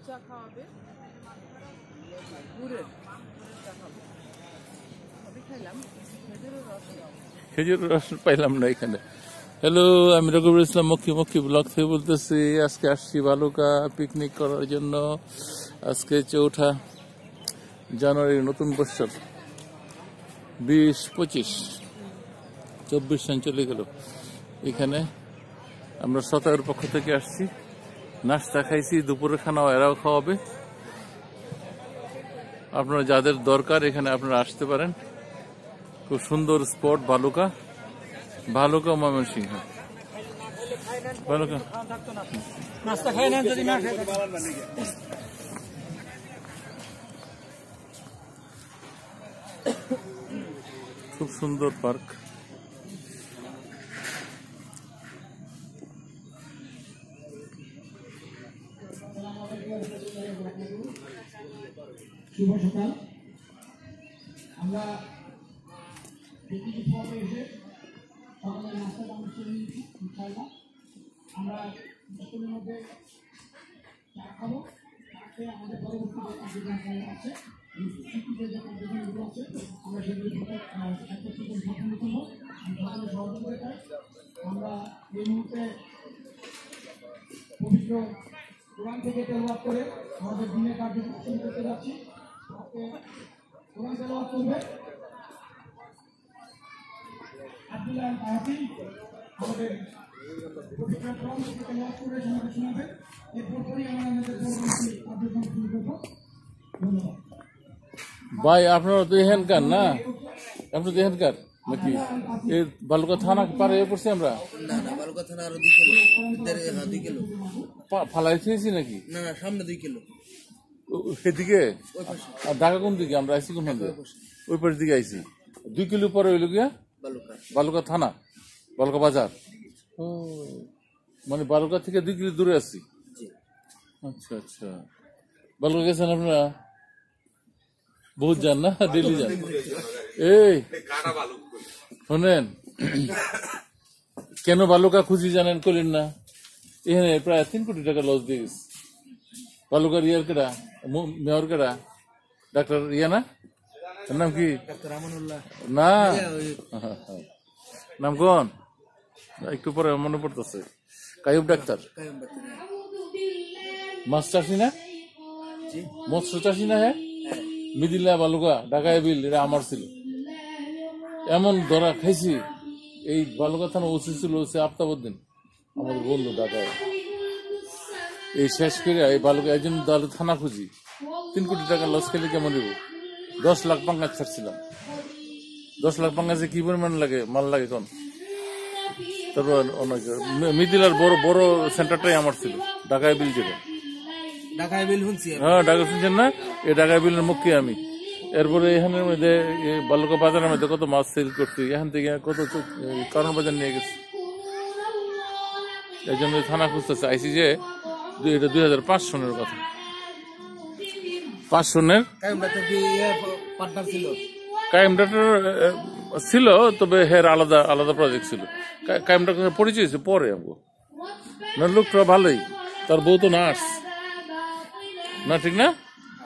চা খাওয়াবে, গুড়ের চা খাবো। আমি খাইলাম খেজুরের রস পাইলাম না এখানে। হ্যালো, আমি রঘুবর ইসলাম মুখী ব্লগ থেকে বলতেছি। আজকে আসছি বালুকা পিকনিক করার জন্য। আজকে 4 জানুয়ারি, নতুন বছর 20-25-24 সাল চলে গেল। এখানে আমরা শতায়ের পক্ষ থেকে আসছি, নাস্তা খাইছি, দুপুরে খানাও এরাও খাওয়াবে। আপনারা যাদের দরকার এখানে আপনারা আসতে পারেন। খুব সুন্দর স্পট বালুকা, ময়মনসিংহ। বালুকা নাস্তা খাই না যদি না খাই। খুব সুন্দর পার্ক। শুভ সকাল। আমরা পিকনিক স্পটে এসে সকালে নাস্তা অনুষ্ঠান নিয়েছি। ইনশাআল্লাহ আমরা কিছুক্ষণের মধ্যে চা খাবো। চা খেয়ে আমাদের পরবর্তী যে কার্যক্রম আছে, যে কার্যক্রমগুলো আছে, আমরা সেগুলো একটা সম্পন্ন করবো। সকালে সহযোগিতায় আমরা এই মুহূর্তে পবিত্র কোরআন থেকে তেলাওয়াত করে আমাদের দিনের কার্যক্রম শুরু করতে যাচ্ছি। কোরআন তেলাওয়াত করবে আব্দুল্লাহ আল-কাহাফি, আমাদের পবিত্র কোরআন থেকে তেলাওয়াত করে সমাজে শোনাবে। এরপরই আমরা আমাদের পরবর্তী কার্যক্রম শুরু করবো। ধন্যবাদ ভাই। আপনারা তো এখানকার না? আপনার তো এখানকার নাকি? এই বালুকা থানা পারে পড়ছি আমরা। বালুকা থানা আরো 2 কিলো, 2 কিলো ফালাই খেয়েছি নাকি? না, সামনে 2 কিলো সেদিকে। আর ঢাকা কোন দিকে? আমরা আইসি কোন দিকে? ওই পাশের দিকে আইসি। 2 কিলো পরে হইল গিয়া বালুকা থানা, বালুকা বাজার। ও, মানে বালুকা থেকে 2 কিলো দূরে আছি। আচ্ছা আচ্ছা। বালুকা গেছেন আপনারা? বহুত যান না? ডেলি যান? এই শোনেন, কেন বালুকা খুঁজি জানেন? করেন না? এখানে প্রায় 3 কোটি টাকা লস দিয়ে গেছে। বালুকার ইয়ার কেডা, মেয়র কেডা? ডাক্তার ইয়া না? নাম কি? না, নাম কোন? একটু পরে মনে পড়তেছে। কাইয়ুব ডাক্তার। মাছ চাষি না? মৎস্য চাষি না? হ্যাঁ, মিদিল্লা বালুকা ঢাকায় বিল, এটা আমার ছিল। এমন ধরা খাইছি। এই বালুকা থানা ওসি ছিল সে আফতাবউদ্দিন, আমাদের বন্ধু ঢাকায়। এই শেষ করে এই বালুকা এই জন্য থানা খুঁজি। 3 কোটি টাকা লস খেলে কেমন দিব? 10 লাখ পাঙ্গাস ছাড়ছিলাম। 10 লাখ পাঙ্গাসে কি পরিমাণ লাগে, মাল লাগে কোন? তারপর অনেক মিদিলার বড় সেন্টারটাই আমার ছিল, ঢাকায় বিল যেটা। ঢাকায় বিল শুনছি। হ্যাঁ, ঢাকা শুনছেন না? এই ঢাকায় বিলের মুখী আমি। এরপরে এখানের মধ্যে বালুকা বাজারের মধ্যে কত মাছ সেল করছি। এখান থেকে কত কারণ বাজার নিয়ে গেছি। এই জন্য থানা খুঁজতেছে। আইসি যে এটা 2005 সনের কথা। 5 সনের কায়েম ডাক্তার ছিল, তবে হের আলাদা আলাদা প্রজেক্ট ছিল। কায়েম ডাক্তার পরিচয় হয়েছে পরে। আমগো না, লোকটা ভালোই। তার বউ তো নার্স না, ঠিক না?